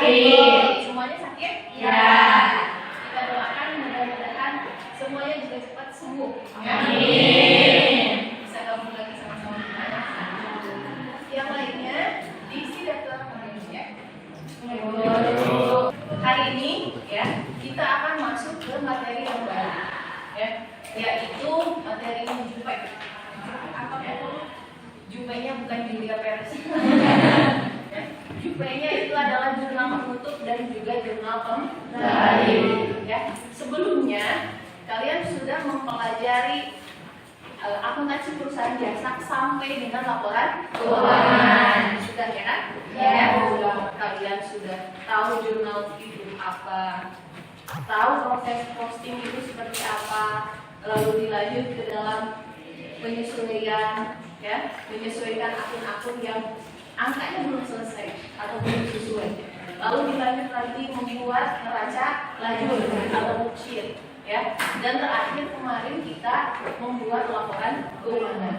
Sakit. Semuanya sakit? Ya. Kita doakan mudah-mudahan semuanya juga cepat sembuh. Amin. Bisa gabung lagi sama-sama kita. Yang lainnya diisi daftar ya. Hari ini ya kita akan masuk ke materi yang baru ya, yaitu materi Jupe. Apa itu? Jupenya bukan Julia Perez. Ya. Jupenya itu adalah jurnal penutup dan juga jurnal pembali. Ya. Sebelumnya kalian sudah mempelajari akuntansi perusahaan jasa sampai dengan laporan keuangan. Sudah ya kan? Ya. Kalian sudah tahu jurnal itu apa, tahu proses posting itu seperti apa, lalu dilanjut ke dalam penyesuaian, ya, menyesuaikan akun-akun yang angkanya belum selesai atau belum sesuai. Lalu dilanjut lagi membuat neraca lajur atau booksheet, ya. Dan terakhir kemarin kita membuat laporan keuangan.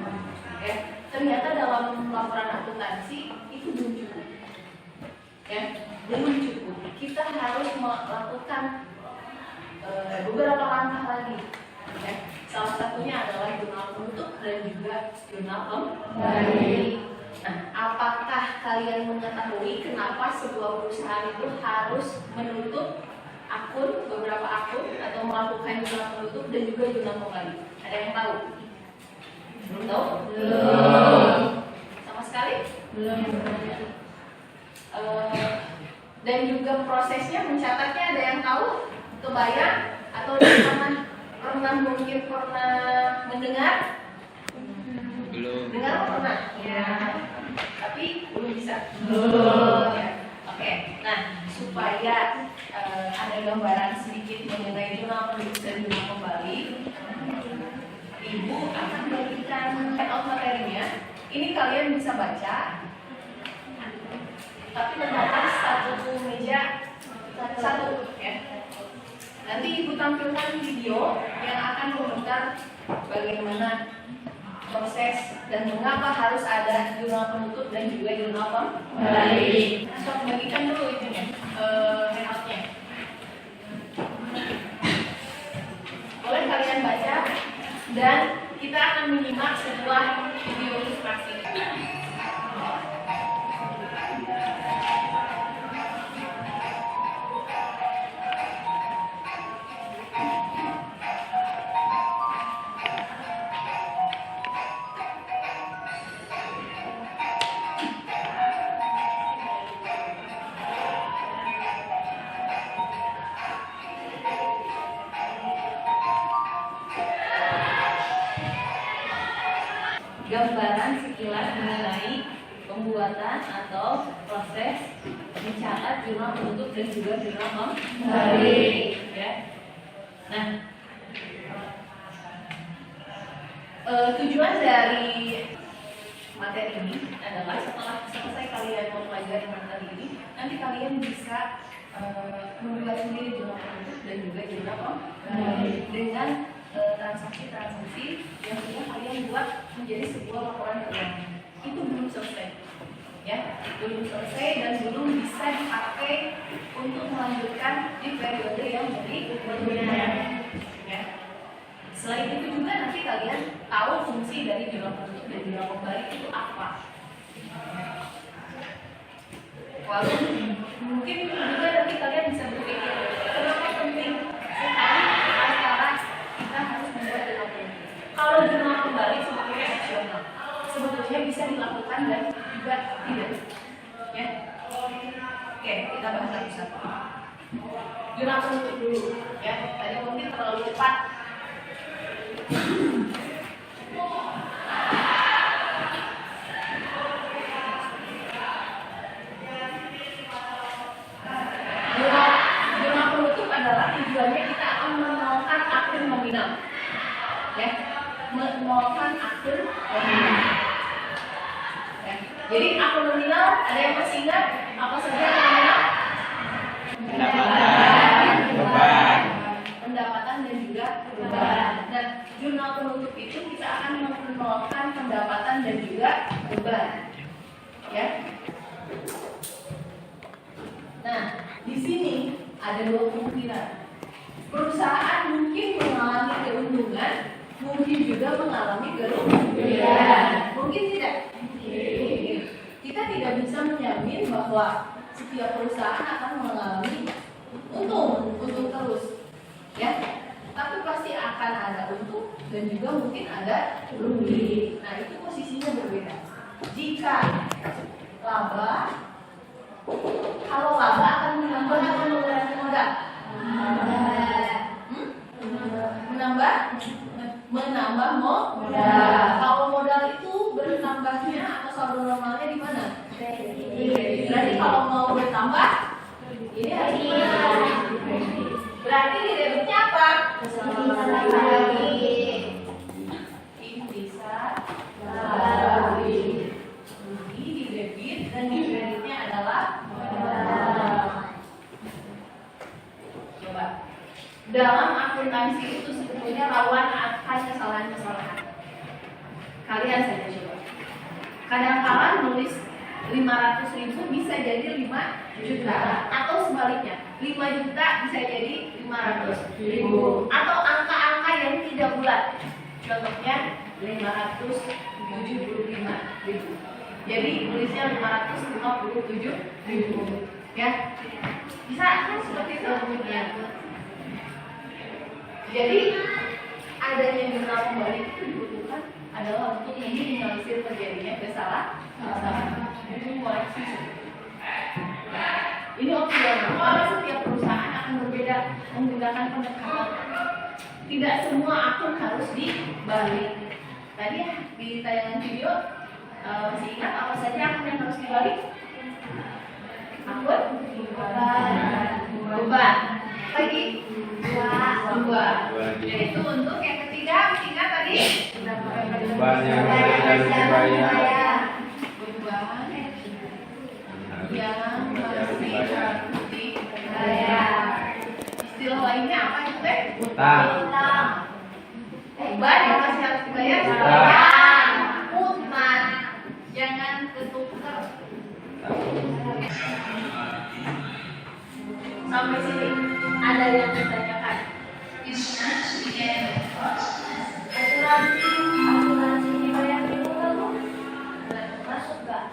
Ya. Ternyata dalam laporan akuntansi itu belum cukup. Ya, belum cukup. Kita harus melakukan beberapa langkah lagi. Ya. Salah satunya adalah jurnal penutup dan juga jurnal pembali. Nah, apakah kalian mengetahui kenapa sebuah perusahaan itu harus menutup akun, beberapa akun, atau melakukan jurnal penutup dan juga jurnal pembali? Ada yang tahu? Belum tahu? Belum. Sama sekali? Belum. Dan juga prosesnya mencatatnya ada yang tahu? Kebayang? Atau pernah mungkin pernah mendengar? Belum. Dengar pernah? Ya. Tapi belum bisa. Belum. Ya. Oke. Nah, supaya ada gambaran sedikit mengenai jurnal penutup dan jurnal pembali, Ibu akan bagikan handout materinya. Ini kalian bisa baca. Tapi terdapat satu meja satu, ya. Nanti Ibu tampilkan video yang akan memutar bagaimana proses dan mengapa harus ada jurnal penutup dan juga jurnal pembali. Nah, bagikan dulu itunya, handoutnya. Boleh kalian baca dan kita akan menyimak sebuah video ilustrasi. Gambaran sekilas mengenai pembuatan atau proses mencatat jurnal penutup dan juga jurnal pembali. Ya. Nah, tujuan dari materi ini adalah setelah selesai kalian mempelajari materi ini, nanti kalian bisa membuat sendiri jurnal penutup dan juga jurnal pembali dengan transaksi-transaksi yang sudah kalian buat menjadi sebuah laporan keuangan. Itu belum selesai, ya, belum selesai dan belum bisa dipakai untuk melanjutkan di periode yang berikutnya. Ya. Selain itu juga nanti kalian tahu fungsi dari jurnal penutup dan jurnal pembali itu apa. Walaupun mungkin juga nanti kalian bisa berpikir kenapa penting sekali antara kita harus membuat jurnal penutup. Kalau jurnal pembali sebetulnya opsional, sebetulnya bisa dilakukan dan juga tidak. Ya. Oke, kita bahas satu-satu. Jurnal penutup dulu, ya. Tadi mungkin terlalu cepat. Jurnal penutup adalah tujuannya kita akan menolkan akun nominal, ya, menolkan akun nominal. Ya. Jadi akun nominal ada yang masih ingat apa saja akun nominal? Pendapatan dan juga beban. Nah, jurnal penutup itu kita akan menolkan pendapatan dan juga beban. Ya. Nah, di sini ada dua kemungkinan. Perusahaan mungkin mengalami keuntungan, mungkin juga mengalami kerugian. Mungkin tidak? Kita tidak bisa menjamin bahwa setiap perusahaan akan mengalami untung terus, ya. Tapi pasti akan ada untung dan juga mungkin ada rugi. Nah, itu posisinya berbeda. Jika laba, kalau laba akan menambah atau mengurangi modal? Menambah modal. Kalau modal itu bertambahnya atau saldo normalnya di mana? Berarti kalau mau bertambah, ini harus gimana? Berarti di debitnya apa? Ini bisa lagi. Rugi di debit dan di kreditnya adalah modal. Coba. Dalam akuntansi itu sebetulnya rawan akan kesalahan-kesalahan. Kalian saja coba. Kadang-kadang nulis 500.000 bisa jadi 5 juta atau sebaliknya 5 juta bisa jadi 500.000 atau angka-angka yang tidak bulat. Contohnya 575.000. Jadi tulisnya 557.000, ya. Bisa kan seperti itu ya. Jadi adanya jurnal pembalik itu dibutuhkan adalah untuk meminimalisir terjadinya kesalahan. Itu koreksi. Ini opsional. Karena setiap perusahaan akan berbeda menggunakan pendekatan. Tidak semua akun harus dibalik. Tadi di tayangan video masih ingat apa saja akun yang harus dibalik? Akun beban. Lagi dua. Yaitu untuk yang ketiga tadi Beban yang harus dibayar. beban yang harus dibayar. Istilah lainnya apa itu teh? Utang. Beban yang masih harus dibayar. Utang. Utang. Jangan ketukar. Sampai sini ada yang ditanyakan? Asuransi dibayar di muka masuk nggak?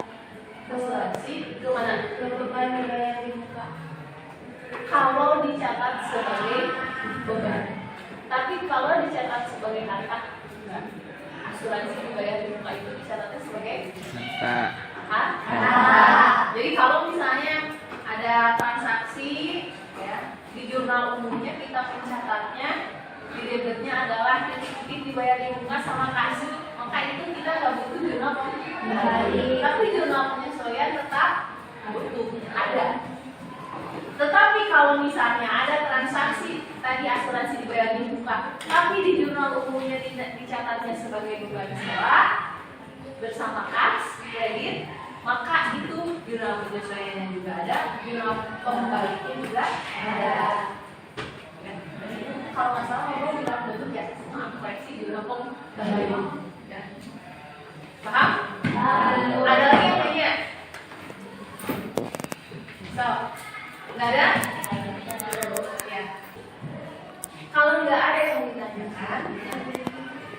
Asuransi kemana? Ke beban dibayar di muka. Kalau dicatat sebagai beban, tapi kalau dicatat sebagai harta, enggak. Asuransi dibayar di muka itu dicatatnya sebagai harta. Jadi kalau misalnya ada transaksi, ya, di jurnal umumnya kita pencatatnya di debitnya adalah titik-titik dibayar di muka sama kas, maka itu kita nggak butuh jurnal pembalik. Tapi jurnal penyesuaian tetap butuh ada. Tetapi kalau misalnya ada transaksi tadi asuransi dibayar di muka, tapi di jurnal umumnya dicatatnya sebagai beban sewa bersama kas kredit, maka itu jurnal penyesuaiannya juga ada, jurnal pembaliknya juga ada. Kalau nggak salah ngobrol jurnal bentuk ya, aku koreksi jurnal pembalik. Ya. Paham? Ada lagi yang tanya? So, nggak ada? Ya. Kalau nggak ada yang ditanyakan,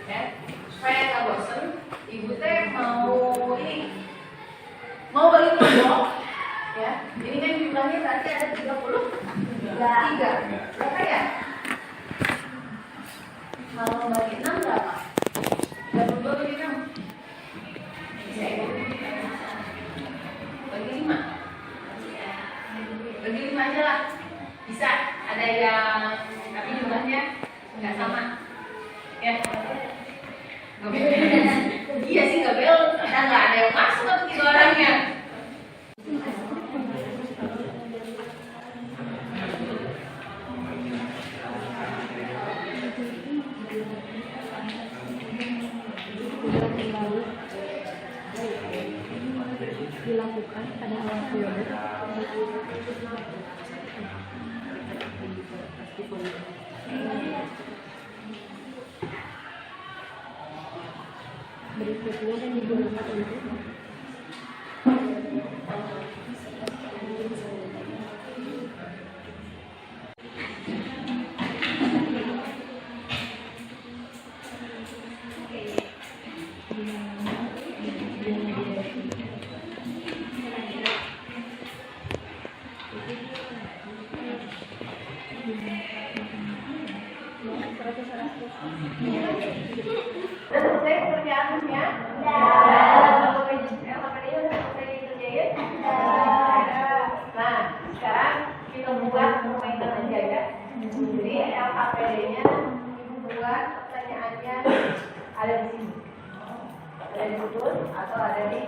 ya, supaya nggak bosan, ibu teh mau balik kelompok, ya. Ini kan jumlahnya berarti ada 33. Berapa ya? Kalau bagi 6 berapa? 32 bagi 6. Bagi 5. Bagi 5 aja lah. Bisa. Ada yang tapi jumlahnya nggak sama. Ya. Nggak beda. Iya sih nggak bel. Kita nggak ada yang masuk atau 3 orangnya. Dilakukan pada awal periode berikutnya dan digunakan untuk Udah selesai pekerjaannya? LKPD-nya udah selesai dikerjain? Nah, sekarang kita buat permainan aja ya. Jadi LKPD-nya buat pertanyaannya ada di sini. Ada di sudut atau ada di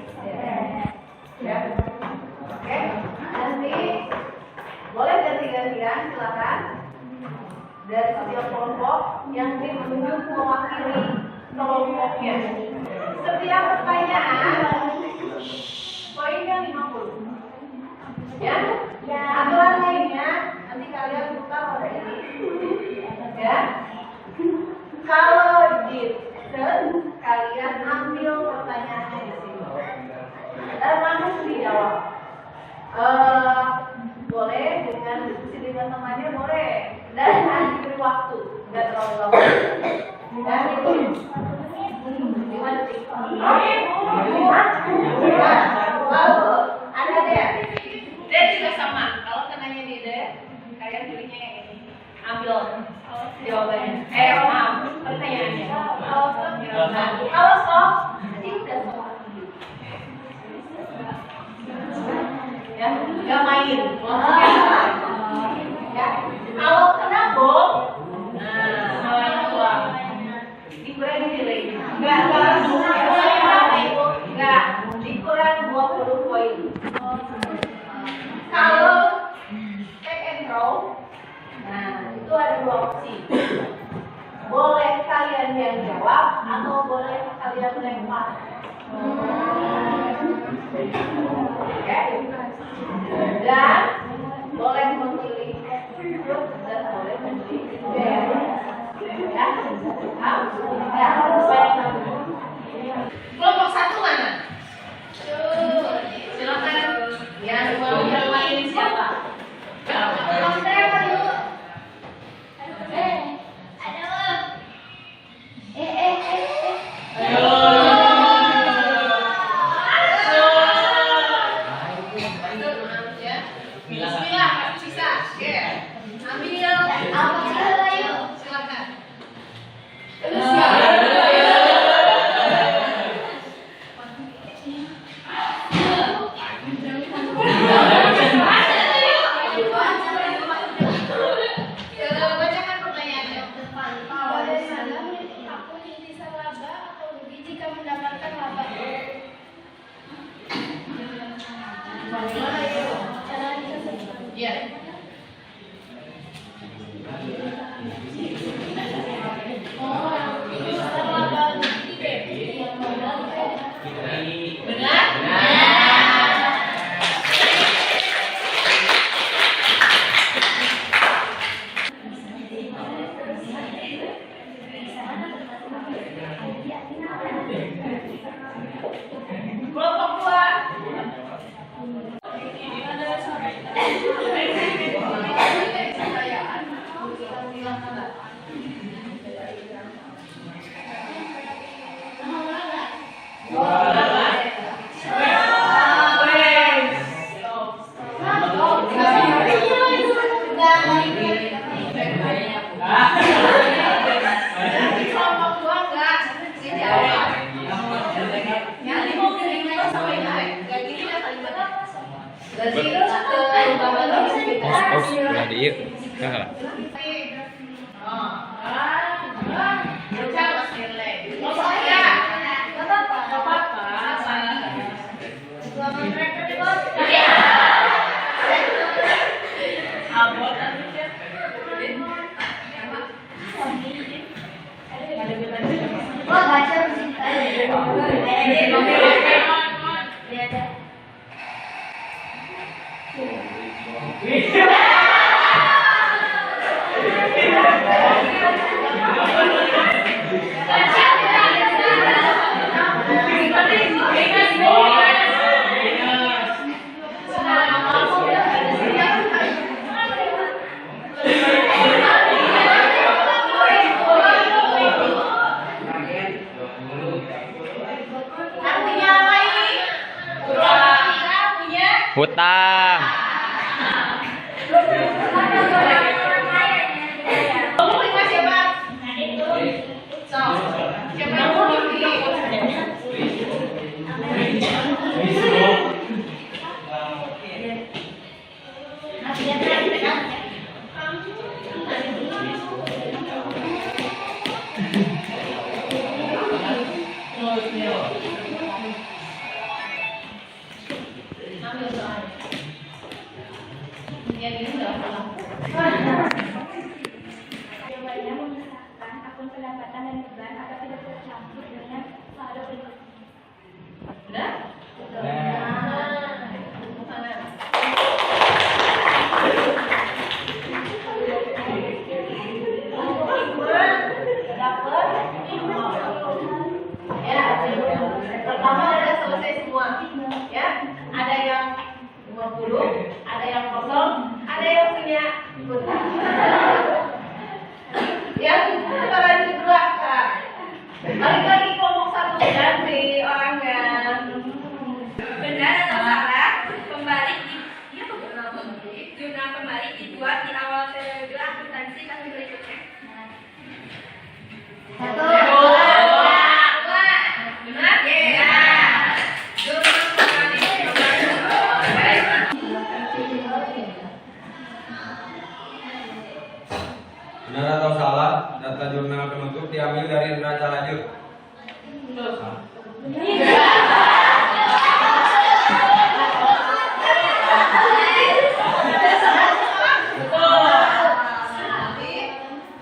ya. Oke, nanti boleh ganti-gantian, silakan. Dari setiap kelompok yang ditunjuk mewakili kelompoknya. Setiap pertanyaan poinnya 50. Ya? Aturan lainnya nanti kalian putar pada ini. Ya? Kalau dicet, kalian ambil pertanyaannya di sini. Dan langsung dijawab. Boleh dengan diskusi dengan temannya boleh. Dan nanti beri waktu, nggak terlalu lama. Dan itu 5 detik. Lalu ada deh. Deh juga sama. Kalau kenanya di deh, kalian pilihnya yang ini. Ambil jawabannya. Maaf, pertanyaannya. Kalau stop, nanti udah stop. Ya, nggak main. Ya, kalau kena bom, salahnya ulang. Dikurangi nilai. Enggak, dikurangi 20 poin. Kalau take and throw, nah itu ada 2 opsi. Boleh kalian yang jawab atau boleh kalian lempar. Dan boleh memilih grup dan boleh memilih kelompok 1 mana? Silakan. Yang mau bermain siapa? Bismillah, sisa. Ambil. Silakan. Bacakan pertanyaannya. Bagaimana aku bisa laba atau rugi jika mendapatkan laba? Bagaimana itu? Iya. Udah di yuk. Jawabannya memisahkan akun pendapatan dan beban agar tidak tercampur dengan saldo berikut. Udah? Pertama ada selesai semua, ya. Ada yang 20, ada yang kosong, ada yang punya yang kita lanjut dua. Balik lagi kelompok satu ganti orangnya. Benar atau salah, pembalik jurnal pembalik dibuat di awal periode akuntansi tahun berikutnya. Satu. Benar? Ya. Jurnal pembalik Benar atau salah, data jurnal penutup diambil dari neraca lajur.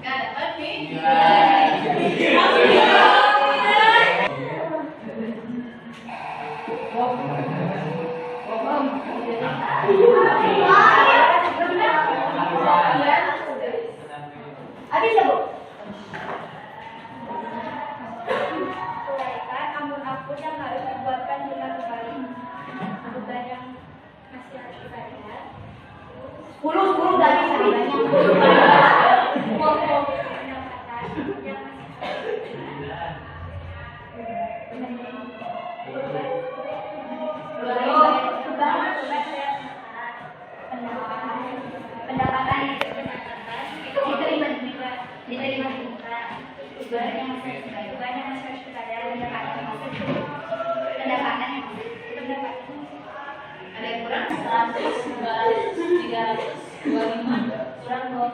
Gak dapat nih. Habis ya, Bu? Uraikan akun-akun yang harus dibuatkan jurnal kembali. Beban yang masih harus dibayar. 10 dari sahabatnya. Pendapatan yang pendapatan itu diterima juga beban yang masih harus dibayar, pendapatan yang masih Ada yang kurang? 100, 200, 300, 25, kurang 25.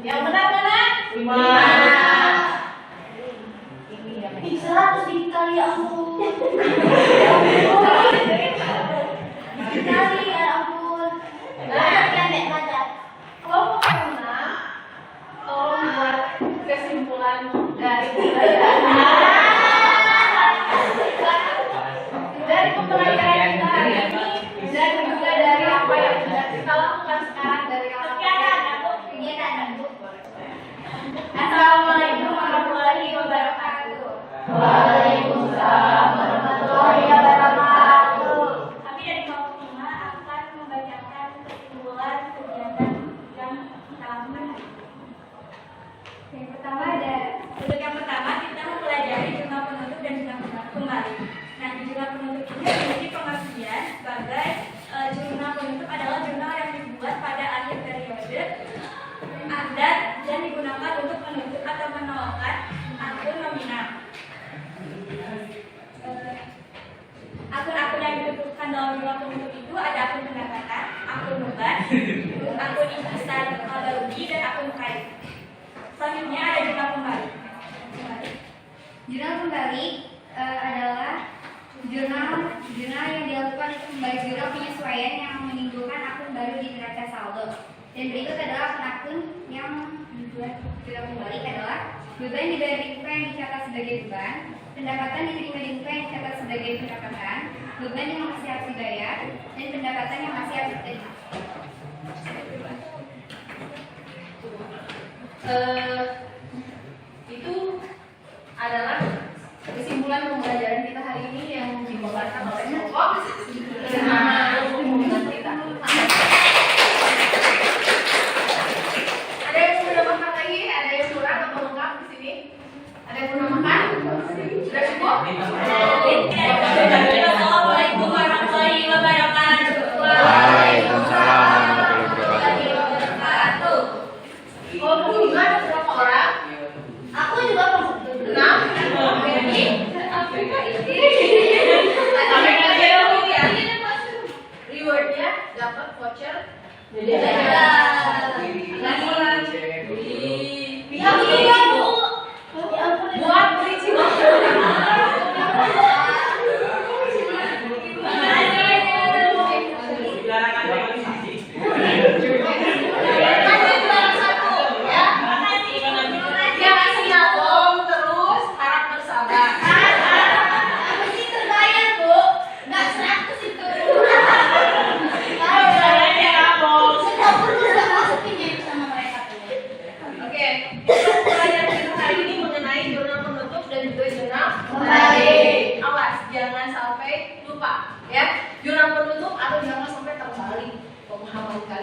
Yang benar mana? 5. bisa terus dikali aku. Dikali ya ampun. Kelompok 6, tolong buat kesimpulan dari pembelajaran kita hari ini dan juga dari apa yang sudah kita lakukan sekarang dari awal. Assalamualaikum warahmatullahi wabarakatuh. Waalaikumsalam warahmatullahi wabarakatuh. Kami dari kelompok 5 akan membacakan kesimpulan kegiatan yang kita lakukan. Untuk yang pertama kita mempelajari jurnal penutup dan jurnal kembali. Nah, di jurnal penutup ini memiliki pengertian sebagai jurnal penutup adalah jurnal yang dibuat pada akhir periode dan digunakan untuk menutup atau menolakkan akun nominal. Akun-akun yang ditutupkan dalam jurnal penutup itu ada akun pendapatan, akun beban, akun intisar laba rugi, dan akun kredit. Selanjutnya ada jurnal kembali. Jurnal kembali adalah jurnal yang dilakukan untuk membagi jurnal penyesuaian yang menimbulkan akun baru di neraca saldo. Dan berikut adalah akun-akun yang dibuat jurnal kembali adalah beban dibayar di muka yang dicatat sebagai beban, pendapatan diterima di muka yang dicatat sebagai pendapatan, beban yang masih harus dibayar, dan pendapatan yang masih harus diterima. Itu adalah kesimpulan pembelajaran kita hari ini yang dibawakan oleh kelompok kita. Ada yang mau menambahkan lagi? Ada yang kurang atau lengkap di sini? Ada yang mau menambahkan? Sudah cukup? Assalamualaikum warahmatullahi wabarakatuh. Waalaikumsalam warahmatullahi wabarakatuh. Kelompok 5 ada berapa orang? Aku juga kelompok 6. Rewardnya dapat voucher. Buat beli cimak.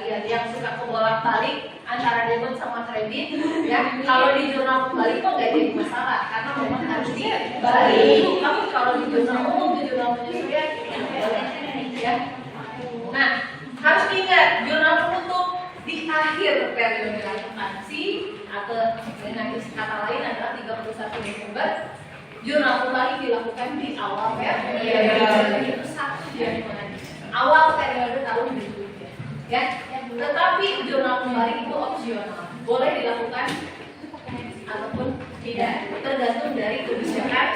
kalian yang suka kebolak-balik antara debit sama kredit, ya kalau di jurnal kembali kok nggak jadi masalah karena memang harus dibalik. Tapi kalau di jurnal umum, di jurnal penyesuaian, ya. Nah, harus diingat jurnal penutup di akhir periode akuntansi atau dengan kata lain adalah 31 Desember. Jurnal kembali dilakukan di awal periode, itu satu Januari, awal periode tahun berikutnya, ya. Tetapi jurnal kembali itu opsional, boleh dilakukan ataupun tidak, tergantung dari kebijakan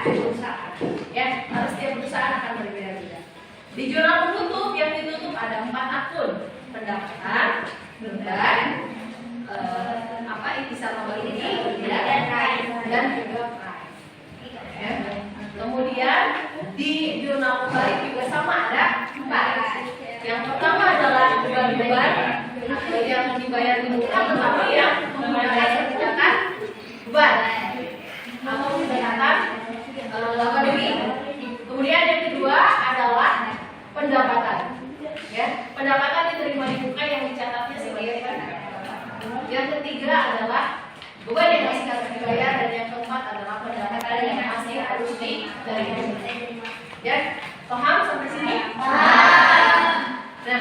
perusahaan. Ya, harus setiap perusahaan akan berbeda-beda. Di jurnal penutup yang ditutup ada 4 akun: pendapatan, beban, intisar nomor ini, dan juga prime. Ya. Kemudian di jurnal kembali juga sama ada 4. Yang pertama adalah beban-beban yang dibayar di muka, tetapi yang menggunakan kebijakan beban atau kebijakan laba rugi. Kemudian yang kedua adalah pendapatan. Ya, pendapatan diterima di muka yang dicatatnya sebagai pendapatan. Yang ketiga adalah beban yang masih harus dibayar, dan yang keempat adalah pendapatan yang masih harus diterima. Ya, paham sampai sini? Nah,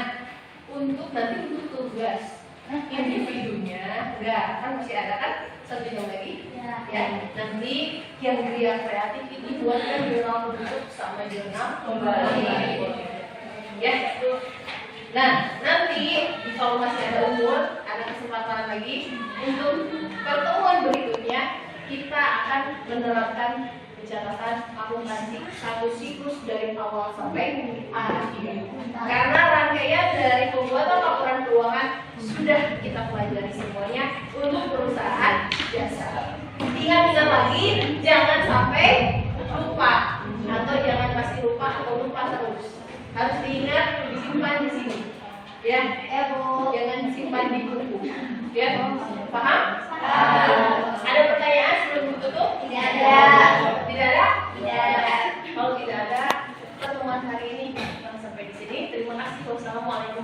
untuk nanti untuk tugas individunya, enggak, kan masih ada kan satu jam lagi. Ya, nanti yang gria kreatif itu buatkan jurnal penutup sama jurnal kembali. Ya, nah nanti kalau masih ada umur, ada kesempatan lagi untuk pertemuan berikutnya kita akan menerapkan pencatatan akuntansi satu siklus dari awal sampai akhir. Karena rangkaian dari pembuatan laporan keuangan sudah kita pelajari semuanya untuk perusahaan jasa. Ingat-ingat lagi, jangan sampai lupa atau jangan masih lupa atau lupa terus. Harus diingat, disimpan di sini. Ya, Bu. Jangan disimpan di buku. Ya, paham? Ada pertanyaan sebelum ditutup? Tidak ada. Tidak ada? Tidak ada. Kalau tidak ada, pertemuan hari ini sampai di sini. Terima kasih. Wassalamualaikum